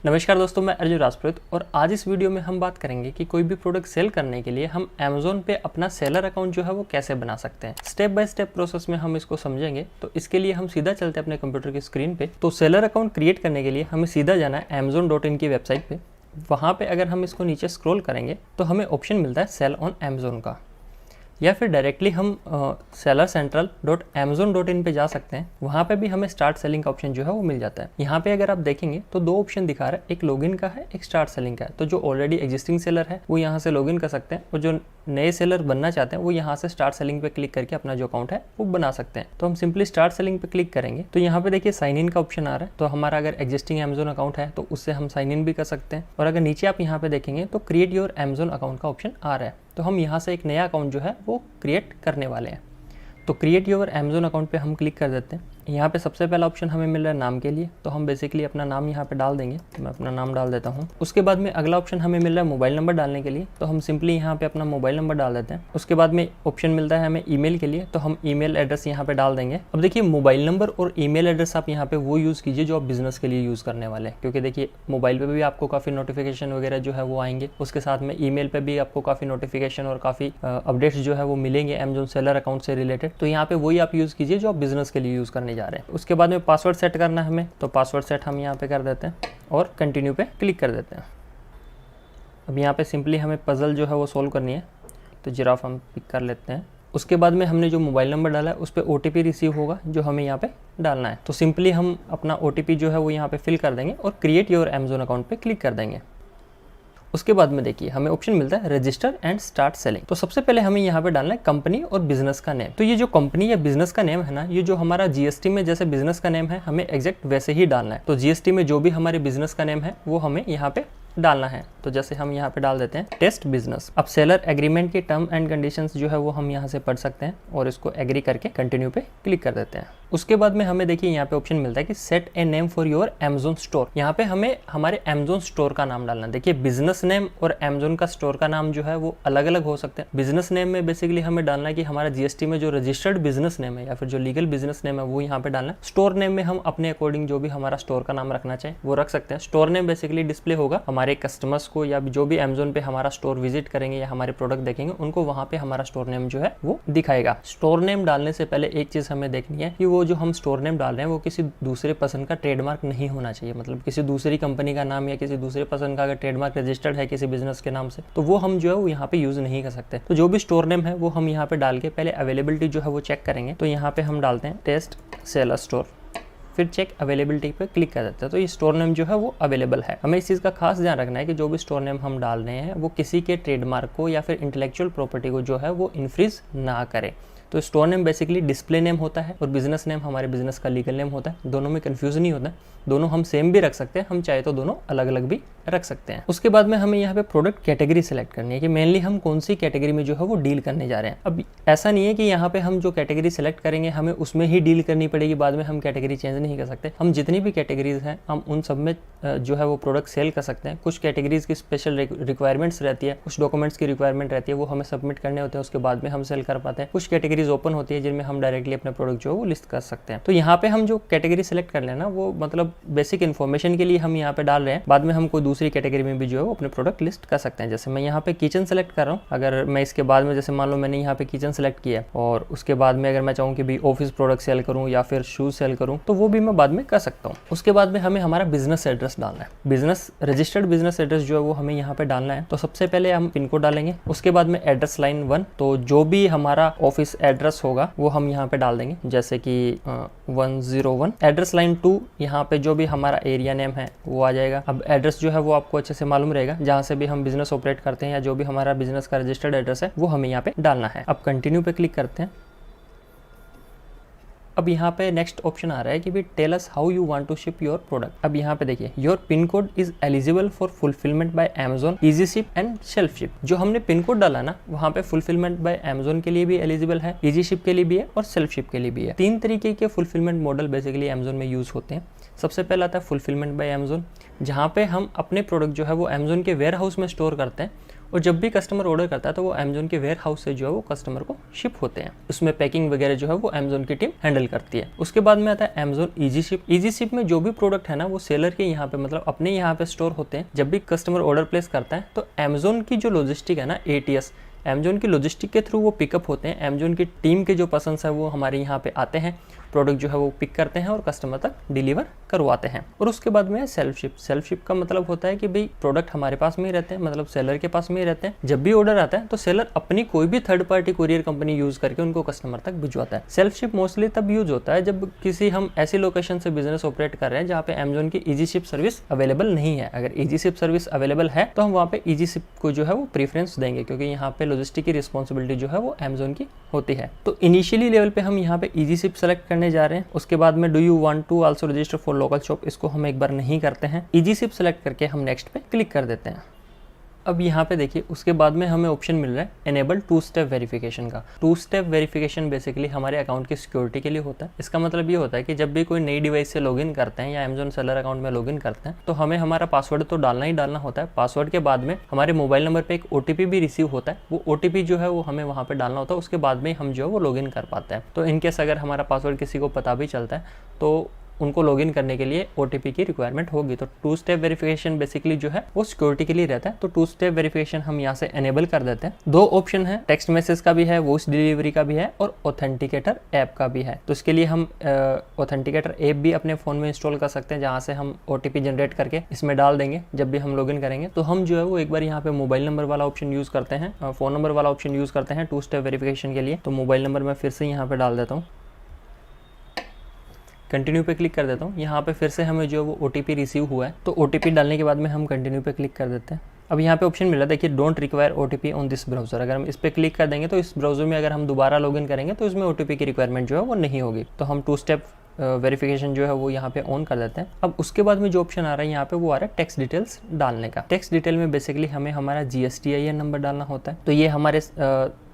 नमस्कार दोस्तों, मैं अर्जुन राजपूत और आज इस वीडियो में हम बात करेंगे कि कोई भी प्रोडक्ट सेल करने के लिए हम Amazon पे अपना सेलर अकाउंट जो है वो कैसे बना सकते हैं। स्टेप बाय स्टेप प्रोसेस में हम इसको समझेंगे। तो इसके लिए हम सीधा चलते हैं अपने कंप्यूटर की स्क्रीन पे। तो सेलर अकाउंट क्रिएट करने के लिए हमें सीधा जाना है amazon.in की वेबसाइट पे। वहाँ पे अगर हम इसको नीचे स्क्रॉल करेंगे तो हमें ऑप्शन मिलता है सेल ऑन Amazon का, या फिर डायरेक्टली हम sellercentral.amazon.in पे जा सकते हैं। वहाँ पे भी हमें स्टार्ट सेलिंग का ऑप्शन जो है वो मिल जाता है। यहाँ पे अगर आप देखेंगे तो दो ऑप्शन दिखा रहा है, एक लॉगिन का है, एक स्टार्ट सेलिंग का है। तो जो ऑलरेडी एग्जिस्टिंग सेलर है वो यहाँ से लॉगिन कर सकते हैं और जो नए सेलर बनना चाहते हैं वो यहाँ से स्टार्ट सेलिंग पे क्लिक करके अपना जो अकाउंट है वो बना सकते हैं। तो हम सिंपली स्टार्ट सेलिंग पे क्लिक करेंगे तो यहाँ पे देखिए साइन इन का ऑप्शन आ रहा है। तो हमारा अगर एग्जिस्टिंग Amazon अकाउंट है तो उससे हम साइन इन भी कर सकते हैं। और अगर नीचे आप यहाँ पे देखेंगे तो क्रिएट योर Amazon अकाउंट का ऑप्शन आ रहा है। तो हम यहाँ से एक नया अकाउंट जो है वो क्रिएट करने वाले हैं। तो क्रिएट योर Amazon अकाउंट पे हम क्लिक कर देते हैं। यहाँ पे सबसे पहला ऑप्शन हमें मिल रहा है नाम के लिए। तो हम बेसिकली अपना नाम यहाँ पे डाल देंगे। तो मैं अपना नाम डाल देता हूँ। उसके बाद में अगला ऑप्शन हमें मिल रहा है मोबाइल नंबर डालने के लिए। तो हम सिंपली यहाँ पे अपना मोबाइल नंबर डाल देते हैं। उसके बाद में ऑप्शन मिलता है हमें ईमेल के लिए। तो हम ईमेल एड्रेस यहाँ पे डाल देंगे। अब देखिए मोबाइल नंबर और ईमेल एड्रेस आप यहाँ पे वो यूज़ कीजिए जो आप बिजनेस के लिए यूज़ करने वाले हैं, क्योंकि देखिए मोबाइल पे भी आपको काफ़ी नोटिफिकेशन वगैरह जो है वो आएंगे। उसके साथ में ईमेल पे भी आपको काफ़ी नोटिफिकेशन और काफ़ी अपडेट्स जो है वो मिलेंगे Amazon सेलर अकाउंट से रिलेटेड। तो यहाँ पे वही आप यूज़ कीजिए जो आप बिजनेस के लिए यूज़ करने जा रहे हैं। उसके बाद में पासवर्ड सेट करना है हमें। तो पासवर्ड सेट हम यहाँ पे कर देते हैं और कंटिन्यू पे क्लिक कर देते हैं। अब यहाँ पे सिंपली हमें पजल जो है वो सोल्व करनी है। तो जिराफ हम पिक कर लेते हैं। उसके बाद में हमने जो मोबाइल नंबर डाला है उस पर OTP रिसीव होगा जो हमें यहाँ पे डालना है। तो सिंपली हम अपना OTP जो है वो यहाँ पे फिल कर देंगे और क्रिएट योर Amazon अकाउंट पे क्लिक कर देंगे। उसके बाद में देखिए हमें ऑप्शन मिलता है रजिस्टर एंड स्टार्ट सेलिंग। तो सबसे पहले हमें यहाँ पे डालना है कंपनी और बिजनेस का नेम। तो ये जो कंपनी या बिजनेस का नेम है ना, ये जो हमारा GST में जैसे बिजनेस का नेम है हमें एग्जैक्ट वैसे ही डालना है। तो GST में जो भी हमारे बिजनेस का नेम है वो हमें यहाँ पे डालना है। तो जैसे हम यहाँ पे डाल देते हैं टेस्ट बिजनेस। अब सेलर एग्रीमेंट के टर्म एंड कंडीशंस जो है वो हम यहाँ से पढ़ सकते हैं और इसको एग्री करके कंटिन्यू पे क्लिक कर देते हैं। उसके बाद में हमें देखिए यहाँ पे ऑप्शन मिलता है कि set a name for your Amazon store. यहाँ पे हमें हमारे Amazon स्टोर का नाम डालना है। देखिए बिजनेस नेम और Amazon का स्टोर का नाम जो है वो अलग अलग हो सकते हैं। बिजनेस नेम में बेसिकली हमें डालना है कि हमारा GST में जो रजिस्टर्ड बिजनेस नेम है या फिर जो लीगल बिजनेस नेम है वो यहाँ पे डालना है। स्टोर नेम में हम अपने अकॉर्डिंग जो भी हमारा स्टोर का नाम रखना चाहे वो रख सकते हैं। स्टोर नेम बेसिकली डिस्प्ले होगा हमारे कस्टमर्स को या जो भी Amazon पे हमारा स्टोर विजिट करेंगे या हमारे प्रोडक्ट देखेंगे उनको वहाँ पे हमारा स्टोर नेम जो है वो दिखाएगा। स्टोर नेम डालने से पहले एक चीज हमें देखनी है कि वो जो हम स्टोर नेम डाल रहे हैं वो किसी दूसरे पर्सन का ट्रेडमार्क नहीं होना चाहिए। मतलब किसी दूसरी कंपनी का नाम या किसी दूसरे पर्सन का अगर ट्रेडमार्क रजिस्टर्ड है किसी बिजनेस के नाम से तो वो हम जो है वो यहाँ पे यूज नहीं कर सकते। तो जो भी स्टोर नेम है वो हम यहाँ पे डाल के पहले अवेलेबिलिटी जो है वो चेक करेंगे। तो यहाँ पे हम डालते हैं टेस्ट सेलर स्टोर, फिर चेक अवेलेबिलिटी पे क्लिक कर देते हैं। तो ये स्टोर नेम जो है वो अवेलेबल है। हमें इस चीज़ का खास ध्यान रखना है कि जो भी स्टोर नेम हम डाल रहे हैं वो किसी के ट्रेडमार्क को या फिर इंटेलेक्चुअल प्रॉपर्टी को जो है वो इन्फ्रीज ना करे। तो store name basically display name होता है और बिजनेस नेम हमारे बिजनेस का लीगल नेम होता है। दोनों में कंफ्यूज नहीं होता है, दोनों हम सेम भी रख सकते हैं, हम चाहे तो दोनों अलग अलग भी रख सकते हैं। उसके बाद में हमें यहाँ पे प्रोडक्ट कैटेगरी सेलेक्ट करनी है कि मेनली हम कौन सी कैटेगरी में जो है वो डील करने जा रहे हैं। अब ऐसा नहीं है कि यहाँ पे हम जो कैटेगरी सेलेक्ट करेंगे हमें उसमें ही डील करनी पड़ेगी, बाद में हम कैटेगरी चेंज नहीं कर सकते। हम जितनी भी कैटेगरीज हैं हम उन सब में जो है वो प्रोडक्ट सेल कर सकते हैं। कुछ कैटेगरीज की स्पेशल रिक्वायरमेंट्स रहती है, कुछ डॉक्यूमेंट्स की रिक्वायरमेंट रहती है, वो हमें सबमिट करने होते हैं, उसके बाद में हम सेल कर पाते हैं। कुछ कैटेगरीज ओपन होती है जिनमें हम डायरेक्टली अपने प्रोडक्ट जो है वो लिस्ट कर सकते हैं। तो यहाँ पे हम जो कैटेगरी सेलेक्ट कर लेना वो मतलब बेसिक इन्फॉर्मेशन के लिए हम यहाँ पे डाल रहे हैं, बाद में हम कोई दूसरी कैटेगरी में भी जो है वो अपने प्रोडक्ट लिस्ट कर सकते हैं। जैसे मैं यहाँ पे किचन सेलेक्ट कर रहा हूँ, अगर मैं इसके बाद में जैसे मान लो मैंने यहाँ पे किचन सेलेक्ट किया और उसके बाद में अगर मैं चाहूँ कि भी ऑफिस प्रोडक्ट सेल करूँ या फिर शूज सेल करूँ तो वो भी मैं बाद में कर सकता हूँ। उसके बाद में हमें हमारा बिजनेस एड्रेस डालना है। बिजनेस रजिस्टर्ड बिजनेस एड्रेस जो है वो हमें यहाँ पे डालना है। तो सबसे पहले हम पिन कोड डालेंगे, उसके बाद में एड्रेस लाइन 1। तो जो भी हमारा ऑफिस एड्रेस होगा वो हम यहाँ पे डाल देंगे, जैसे कि 101। एड्रेस लाइन 2 यहाँ पे जो भी हमारा एरिया नेम है वो आ जाएगा। अब एड्रेस जो है वो आपको अच्छे से मालूम रहेगा, जहाँ से भी हम बिजनेस ऑपरेट करते हैं या जो भी हमारा बिजनेस का रजिस्टर्ड एड्रेस है वो हमें यहाँ पे डालना है। अब कंटिन्यू पे क्लिक करते हैं। अब यहाँ पे नेक्स्ट ऑप्शन आ रहा है कि भी tell us how you want to ship your product. अब यहाँ पे देखिए your pin code is eligible for fulfilment by Amazon, easy ship and self ship. जो हमने पिन कोड डाला ना वहाँ पे फुलफिलमेंट बाय Amazon के लिए भी एलिजिबल है, इजी शिप के लिए भी है और सेल्फ शिप के लिए भी है। 3 तरीके के फुलफिलमेंट मॉडल बेसिकली Amazon में यूज होते हैं। सबसे पहला आता है फुलफिलमेंट बाय Amazon, जहाँ पे हम अपने प्रोडक्ट जो है वो Amazon के वेयर हाउस में स्टोर करते हैं और जब भी कस्टमर ऑर्डर करता है तो वो अमेजोन के वेयर हाउस से जो है वो कस्टमर को शिप होते हैं। उसमें पैकिंग वगैरह जो है वो अमेजोन की टीम हैंडल करती है। उसके बाद में आता है Amazon easy ship. Easy ship में जो भी प्रोडक्ट है ना वो सेलर के यहाँ पे मतलब अपने यहाँ पे स्टोर होते हैं। जब भी कस्टमर ऑर्डर प्लेस करता है तो अमेजोन की जो लॉजिस्टिक है ना ATS, अमेजोन की लॉजिस्टिक के थ्रू वो पिकअप होते हैं। अमेजोन की टीम के जो पर्सन है वो हमारे यहाँ पे आते हैं, प्रोडक्ट जो है वो पिक करते हैं और कस्टमर तक डिलीवर करवाते हैं। और उसके बाद में सेल्फ शिप। सेल्फ शिप का मतलब होता है कि भाई प्रोडक्ट हमारे पास में ही रहते हैं, मतलब सेलर के पास में ही रहते हैं। जब भी ऑर्डर आता है तो सेलर अपनी कोई भी third party courier company use करके उनको कस्टमर तक भिजवाता है। सेल्फ शिप मोस्टली तब यूज होता है जब किसी हम ऐसी लोकेशन से बिजनेस ऑपरेट कर रहे हैं जहाँ पे अमेजोन की इजी शिप सर्विस अवेलेबल नहीं है। अगर इजी शिप सर्विस अवेलेबल है तो हम वहाँ पे इजी शिप को जो है वो प्रीफरेंस देंगे, क्योंकि यहाँ पे लॉजिस्टिक की रिस्पॉन्सिबिलिटी जो है वो अमेजोन की होती है। तो इनिशियली लेवल पे हम यहाँ पे इजी शिप सेलेक्ट करने जा रहे हैं। उसके बाद में do you want to also register for local shop, इसको हम एक बार नहीं करते हैं। इजी शिप सेलेक्ट करके हम नेक्स्ट पे क्लिक कर देते हैं। अब यहाँ पे देखिए उसके बाद में हमें ऑप्शन मिल रहा है एनेबल 2 स्टेप वेरिफिकेशन का। 2 स्टेप वेरिफिकेशन बेसिकली हमारे अकाउंट की सिक्योरिटी के लिए होता है। इसका मतलब ये होता है कि जब भी कोई नई डिवाइस से लॉगिन करते हैं या अमेजोन सेलर अकाउंट में लॉगिन करते हैं तो हमें हमारा पासवर्ड तो डालना ही डालना होता है। पासवर्ड के बाद में हमारे मोबाइल नंबर पर एक OTP भी रिसीव होता है। वो OTP जो है वो हमें वहाँ पर डालना होता है। उसके बाद में हम जो है वो लॉगिन कर पाते हैं। तो इनकेस अगर हमारा पासवर्ड किसी को पता भी चलता है तो उनको लॉगिन करने के लिए OTP की रिक्वायरमेंट होगी। तो 2 स्टेप वेरिफिकेशन बेसिकली जो है वो सिक्योरिटी के लिए रहता है। तो 2 स्टेप वेरिफिकेशन हम यहाँ से एनेबल कर देते हैं। 2 ऑप्शन है, टेक्स्ट मैसेज का भी है, वॉइस डिलीवरी का भी है और ऑथेंटिकेटर ऐप का भी है। तो इसके लिए हम ऑथेंटिकेटर ऐप भी अपने फ़ोन में इंस्टॉल कर सकते हैं, जहाँ से हम OTP जनरेट करके इसमें डाल देंगे जब भी हम लॉगिन करेंगे। तो हम जो है वो एक बार यहाँ पे मोबाइल नंबर वाला ऑप्शन यूज़ करते हैं, फ़ोन नंबर वाला ऑप्शन यूज़ करते हैं 2 स्टेप वेरिफिकेशन के लिए। तो मोबाइल नंबर मैं फिर से यहाँ पे डाल देता हूँ, कंटिन्यू पे क्लिक कर देता हूँ। यहाँ पे फिर से हमें जो वो OTP रिसीव हुआ है, तो OTP डालने के बाद में हम कंटिन्यू पे क्लिक कर देते हैं। अब यहाँ पे ऑप्शन मिला, देखिए don't require OTP on this browser. अगर हम इस पर क्लिक कर देंगे तो इस ब्राउजर में अगर हम दोबारा लॉगिन करेंगे तो इसमें OTP की रिक्वायरमेंट जो है वो नहीं होगी। तो हम 2 स्टेप वेरिफिकेशन जो है वो यहाँ पे ऑन कर देते हैं। अब उसके बाद में जो ऑप्शन आ रहा है यहाँ पे वो आ रहा है टेक्स्ट डिटेल्स डालने का। टेक्स्ट डिटेल में बेसिकली हमें हमारा GSTIN नंबर डालना होता है। तो ये हमारे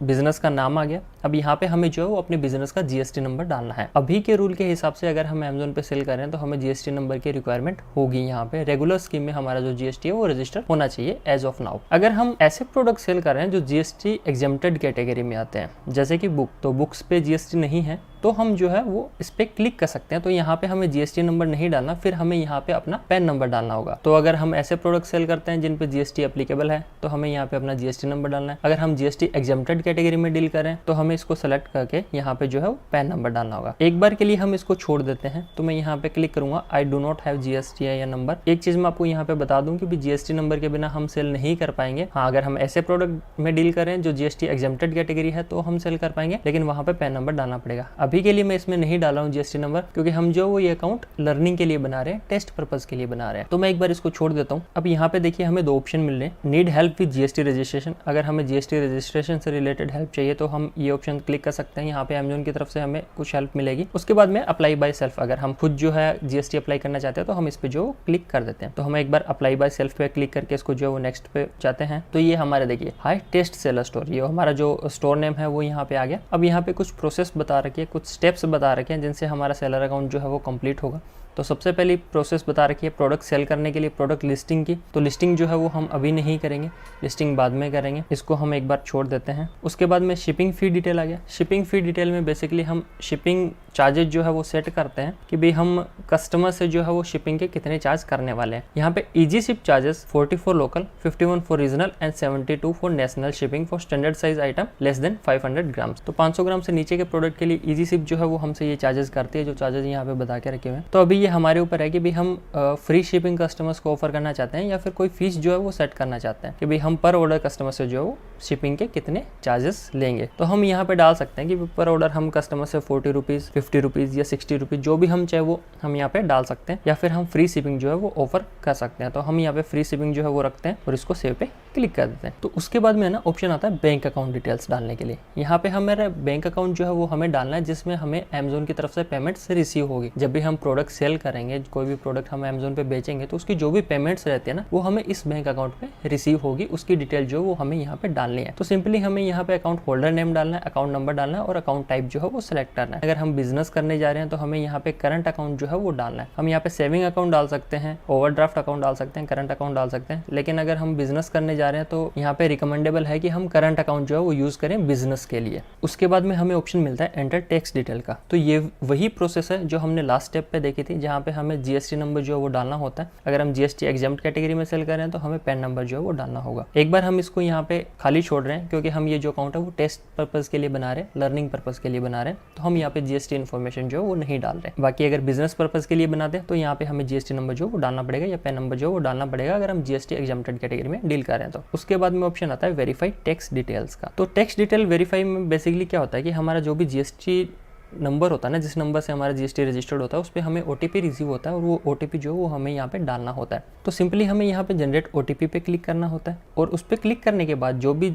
बिजनेस का नाम आ गया। अब यहाँ पे हमें जो है वो अपने बिजनेस का GST नंबर डालना है। अभी के रूल के हिसाब से अगर हम अमेजोन पे सेल कर रहे हैं तो हमें GST नंबर की रिक्वायरमेंट होगी। यहाँ पे रेगुलर स्कीम में हमारा जो GST है वो रजिस्टर होना चाहिए एज ऑफ नाउ। अगर हम ऐसे प्रोडक्ट सेल कर रहे हैं जो GST एग्जेम्प्टेड कैटेगरी में आते हैं, जैसे कि बुक, तो बुक्स पे GST नहीं है तो हम जो है वो इस पे क्लिक कर सकते हैं। तो यहाँ पे हमें GST नंबर नहीं डालना, फिर हमें यहाँ पे अपना पैन नंबर डालना होगा। तो अगर हम ऐसे प्रोडक्ट सेल करते हैं जिन पे GST एप्लीकेबल है तो हमें यहाँ पे अपना GST नंबर डालना है। अगर हम GST एग्जेम्प्टेड कैटेगरी में डील करें तो हमें इसको सेलेक्ट करके यहाँ पे जो है वो पैन नंबर डालना होगा। एक बार के लिए हम इसको छोड़ देते हैं। तो मैं यहाँ पे क्लिक करूंगा I do not have GSTIN number. एक चीज मैं आपको यहाँ पे बता दूं कि भी GST नंबर के बिना हम सेल नहीं कर पाएंगे। हाँ, अगर हम ऐसे प्रोडक्ट में डील करें जो GST एग्जेम्प्टेड कैटेगरी है तो हम सेल कर पाएंगे, लेकिन वहाँ पे पैन नंबर डालना पड़ेगा। अभी के लिए मैं इसमें नहीं डाला हूँ GST नंबर, क्योंकि हम जो वो ये अकाउंट लर्निंग के लिए बना रहे हैं, टेस्ट पर्पज के लिए बना रहे हैं। तो मैं एक बार इसको छोड़ देता हूँ। अब यहाँ पे देखिए हमें 2 ऑप्शन मिल रहे हैं, need help with GST registration. अगर हमें GST रजिस्ट्रेशन से रिलेटेड हेल्प चाहिए तो हम ये ऑप्शन क्लिक कर सकते हैं। यहाँ पे अमेजोन की तरफ से हमें कुछ हेल्प मिलेगी। उसके बाद में अप्लाई बाय सेल्फ, अगर हम खुद जो है GST अप्लाई करना चाहते हैं तो हम इस पे जो क्लिक कर देते हैं। तो हम एक बार अप्लाई बाय सेल्फ पे क्लिक करके इसको जो है वो नेक्स्ट पे जाते हैं। तो ये हमारे देखिए हाई टेस्ट सेलर स्टोर, ये हमारा जो स्टोर नेम है वो यहाँ पे आ गया। अब यहाँ पे कुछ प्रोसेस बता रखी है, कुछ स्टेप्स बता रखे हैं जिनसे हमारा सेलर अकाउंट जो है वो कंप्लीट होगा। तो सबसे पहली प्रोसेस बता रखी है प्रोडक्ट सेल करने के लिए प्रोडक्ट लिस्टिंग की। तो लिस्टिंग जो है वो हम अभी नहीं करेंगे, लिस्टिंग बाद में करेंगे। इसको हम एक बार छोड़ देते हैं। उसके बाद में शिपिंग फी डिटेल आ गया। शिपिंग फी डिटेल में बेसिकली हम शिपिंग चार्जेस जो है वो सेट करते हैं कि भाई हम कस्टमर से जो है वो शिपिंग के कितने चार्ज करने वाले हैं। यहाँ पे easy ship charges 40 for local, 51 for regional and 72 for national shipping for standard size item less than 500 grams. तो 500 ग्राम से नीचे के प्रोडक्ट के लिए इजी शिप जो है वो हमसे ये चार्जेस करती है, जो चार्जेस यहाँ पे बता के रखे हुए हैं। तो अभी ये हमारे ऊपर है कि भाई हम फ्री शिपिंग कस्टमर्स को ऑफर करना चाहते हैं या फिर कोई फीस जो है वो सेट करना चाहते हैं कि भाई हम पर ऑर्डर कस्टमर से जो है वो शिपिंग के कितने चार्जेस लेंगे। तो हम यहाँ पे डाल सकते हैं कि पर ऑर्डर हम कस्टमर से 40 रुपीज़, 50 रुपीज़ या 60 रुपीज़ जो भी हम चाहे वो हम यहाँ पे डाल सकते हैं, या फिर हम फ्री शिपिंग जो है वो ऑफर कर सकते हैं। तो हम यहाँ पे फ्री शिपिंग जो है वो रखते हैं और इसको सेव पे क्लिक कर देते हैं। तो उसके बाद में ना ऑप्शन आता है बैंक अकाउंट डिटेल्स डालने के लिए। यहाँ पे हमारा बैंक अकाउंट जो है वो हमें डालना है जिसमें हमें अमेजोन की तरफ से पेमेंट्स रिसीव होगी। जब भी हम प्रोडक्ट सेल करेंगे, कोई भी प्रोडक्ट हम अमेजोन पे बेचेंगे तो उसकी जो भी पेमेंट्स रहती है ना वो हमें इस बैंक अकाउंट पे रिसीव होगी। उसकी डिटेल जो वो हमें यहाँ पे डालनी है। तो सिंपली हमें यहाँ पे अकाउंट होल्डर नेम डालना है, अकाउंट नंबर डालना है और अकाउंट टाइप जो है वो सिलेक्ट करना है। अगर हम बिजनेस करने जा रहे हैं तो हमें यहाँ पे करंट अकाउंट जो है वो डालना है। हम यहाँ पे सेविंग अकाउंट डाल सकते हैं, ओवरड्राफ्ट अकाउंट डाल सकते हैं, करंट अकाउंट डाल सकते हैं। लेकिन अगर हम बिजनेस करने जा जा रहे हैं तो यहाँ पे रिकमेंडेबल है कि हम करंट अकाउंट जो है वो यूज करें बिजनेस के लिए। उसके बाद में हमें ऑप्शन मिलता है एंटर टैक्स डिटेल का। तो ये वही प्रोसेस है जो हमने लास्ट स्टेप पे देखी थी, जहाँ पे हमें जीएसटी नंबर जो है वो डालना होता है। अगर हम जीएसटी एग्जाम्प्ट कैटेगरी में सेल कर रहे हैं तो हमें पैन नंबर जो है वो डालना होगा। एक बार हम इसको यहाँ पे खाली छोड़ रहे हैं क्योंकि हम ये जो अकाउंट है वो टेस्ट पर्पज के लिए बना रहे हैं, लर्निंग पर्पज के लिए बना रहे हैं, तो हम यहाँ पे जीएसटी इन्फॉर्मेशन जो है वो नहीं डाल रहे। बाकी अगर बिजनेस पर्पज के लिए बनाते हैं तो यहाँ पे हमें जीएसटी नंबर जो वो डालना पड़ेगा या पैन नंबर जो वो डालना पड़ेगा अगर हम जीएसटी एग्जाम्प्टेड कैटेगरी में डील कर रहे हैं तो। उसके बाद में ऑप्शन आता है वेरीफाई टैक्स डिटेल्स का। तो टैक्स डिटेल वेरीफाई में बेसिकली क्या होता है कि हमारा जो भी जीएसटी नंबर होता है ना, जिस नंबर से हमारा जीएसटी रजिस्टर्ड होता है, उस पर हमें ओटीपी रिसीव होता है और वो ओटीपी जो वो हमें यहाँ पे डालना होता है। तो सिंपली हमें यहाँ पे जनरेट ओटीपी पे क्लिक करना होता है और उस पर क्लिक करने के बाद जो भी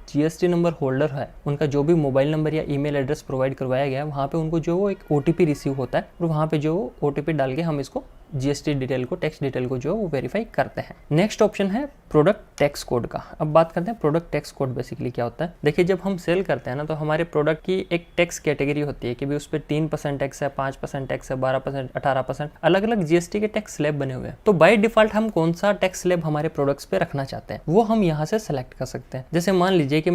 जीएसटी नंबर होल्डर है उनका जो भी मोबाइल नंबर या ईमेल एड्रेस प्रोवाइड करवाया गया है वहाँ पे उनको जो वो एक ओटीपी रिसीव होता है और वहाँ पे जो ओटीपी डाल के हम इसको जीएसटी डिटेल को, टैक्स डिटेल को जो वो वेरीफाई करते हैं। नेक्स्ट ऑप्शन है प्रोडक्ट टैक्स कोड का। अब बात करते हैं प्रोडक्ट टैक्स कोड बेसिकली क्या होता है। देखिए जब हम सेल करते हैं ना तो हमारे प्रोडक्ट की एक टैक्स कैटेगरी होती है कि भाई उस पर 3% टैक्स है, 5% टैक्स है, 12%, 18%, अलग अलग जीएसटी के टैक्स स्लैब बने हुए हैं। तो बाय डिफॉल्ट हम कौन सा टैक्स स्लैब हमारे प्रोडक्ट्स पे रखना चाहते हैं वो हम यहाँ से सेलेक्ट कर सकते हैं। जैसे मान लीजिए कि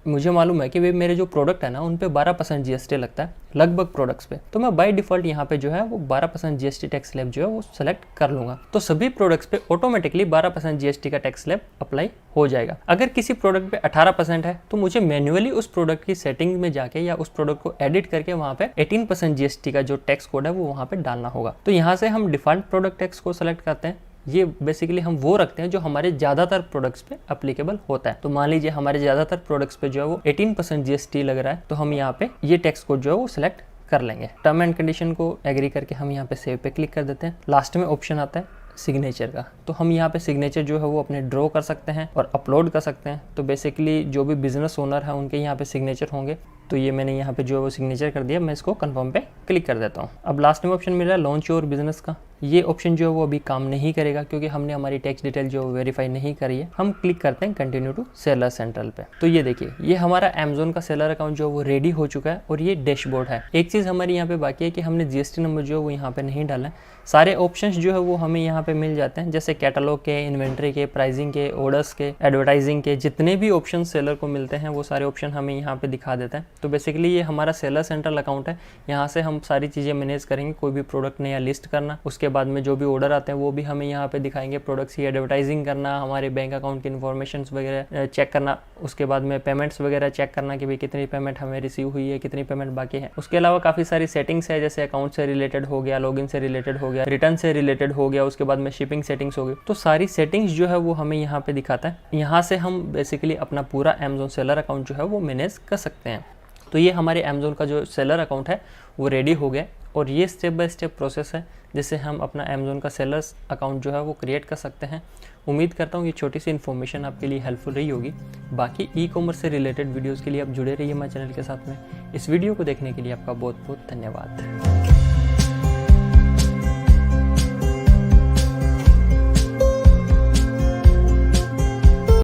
मुझे मालूम है कि वे मेरे जो प्रोडक्ट है ना उन पे 12% जीएसटी लगता है लगभग प्रोडक्ट्स पे, तो मैं बाय डिफॉल्ट यहाँ पे जो है वो 12% जीएसटी टैक्स स्लैब जो है वो सेलेक्ट कर लूंगा। तो सभी प्रोडक्ट्स पे ऑटोमेटिकली 12% जीएसटी का टैक्स स्लैब अप्लाई हो जाएगा। अगर किसी प्रोडक्ट पे 18% है तो मुझे मैन्युअली उस प्रोडक्ट की सेटिंग में जाके या उस प्रोडक्ट को एडिट करके वहाँ पे 18% जीएसटी का जो टैक्स कोड है वो वहाँ पे डालना होगा। तो यहाँ से हम डिफॉल्ट प्रोडक्ट टैक्स को सेलेक्ट करते हैं। ये बेसिकली हम वो रखते हैं जो हमारे ज़्यादातर प्रोडक्ट्स पे अप्लीकेबल होता है। तो मान लीजिए हमारे ज़्यादातर प्रोडक्ट्स पे जो है वो 18% जीएसटी लग रहा है तो हम यहाँ पे ये टैक्स कोड जो है वो सिलेक्ट कर लेंगे। टर्म एंड कंडीशन को एग्री करके हम यहाँ पे सेव पे क्लिक कर देते हैं। लास्ट में ऑप्शन आता है सिग्नेचर का। तो हम यहाँ पे सिग्नेचर जो है वो अपने ड्रॉ कर सकते हैं और अपलोड कर सकते हैं। तो बेसिकली जो भी बिजनेस ओनर है उनके यहाँ पे सिग्नेचर होंगे। तो ये मैंने यहाँ पे जो है वो सिग्नेचर कर दिया। मैं इसको कंफर्म पे क्लिक कर देता हूँ। अब लास्ट में ऑप्शन मिल रहा है लॉन्च योर बिजनेस का। ये ऑप्शन जो है वो अभी काम नहीं करेगा क्योंकि हमने हमारी टैक्स डिटेल जो वेरीफाई नहीं करी है। हम क्लिक करते हैं कंटिन्यू टू सेलर सेंट्रल पे। तो ये देखिए ये हमारा अमेजोन का सेलर अकाउंट जो है वो रेडी हो चुका है और ये डैशबोर्ड है। एक चीज़ हमारी यहाँ पे बाकी है कि हमने जीएसटी नंबर जो है वो यहाँ पे नहीं डाला है। सारे ऑप्शंस जो है वो हमें यहाँ पे मिल जाते हैं, जैसे कैटलॉग के, इन्वेंट्री के, प्राइसिंग के, ऑर्डर्स के, एडवर्टाइजिंग के, जितने भी ऑप्शन सेलर को मिलते हैं वो सारे ऑप्शन हमें यहाँ पे दिखा देते हैं। तो बेसिकली ये हमारा सेलर सेंट्रल अकाउंट है। यहाँ से हम सारी चीज़ें मैनेज करेंगे, कोई भी प्रोडक्ट नया लिस्ट करना, उसके बाद में जो भी ऑर्डर आते हैं वो भी हमें यहाँ पे दिखाएंगे, प्रोडक्ट्स की एडवर्टाइजिंग करना, हमारे बैंक अकाउंट की इन्फॉर्मेशन वगैरह चेक करना, उसके बाद में पेमेंट्स वगैरह चेक करना कि भाई कितनी पेमेंट हमें रिसीव हुई है, कितनी पेमेंट बाकी है। उसके अलावा काफ़ी सारी सेटिंग्स है, जैसे अकाउंट से रिलेटेड हो गया, लॉगिन से रिलेटेड हो गया, रिटर्न से रिलेटेड हो गया, उसके बाद में शिपिंग सेटिंग्स हो गई। तो सारी सेटिंग्स जो है वो हमें यहाँ पे दिखाता है। यहाँ से हम बेसिकली अपना पूरा अमेजोन सेलर अकाउंट जो है वो मैनेज कर सकते हैं। तो ये हमारे अमेजोन का जो सेलर अकाउंट है वो रेडी हो गया और ये स्टेप बाय स्टेप प्रोसेस है जिससे हम अपना अमेजोन का सेलर्स अकाउंट जो है वो क्रिएट कर सकते हैं। उम्मीद करता हूँ ये छोटी सी इन्फॉर्मेशन आपके लिए हेल्पफुल रही होगी। बाकी ई कॉमर्स से रिलेटेड वीडियोज़ के लिए आप जुड़े रहिए हमारे चैनल के साथ में। इस वीडियो को देखने के लिए आपका बहुत बहुत धन्यवाद।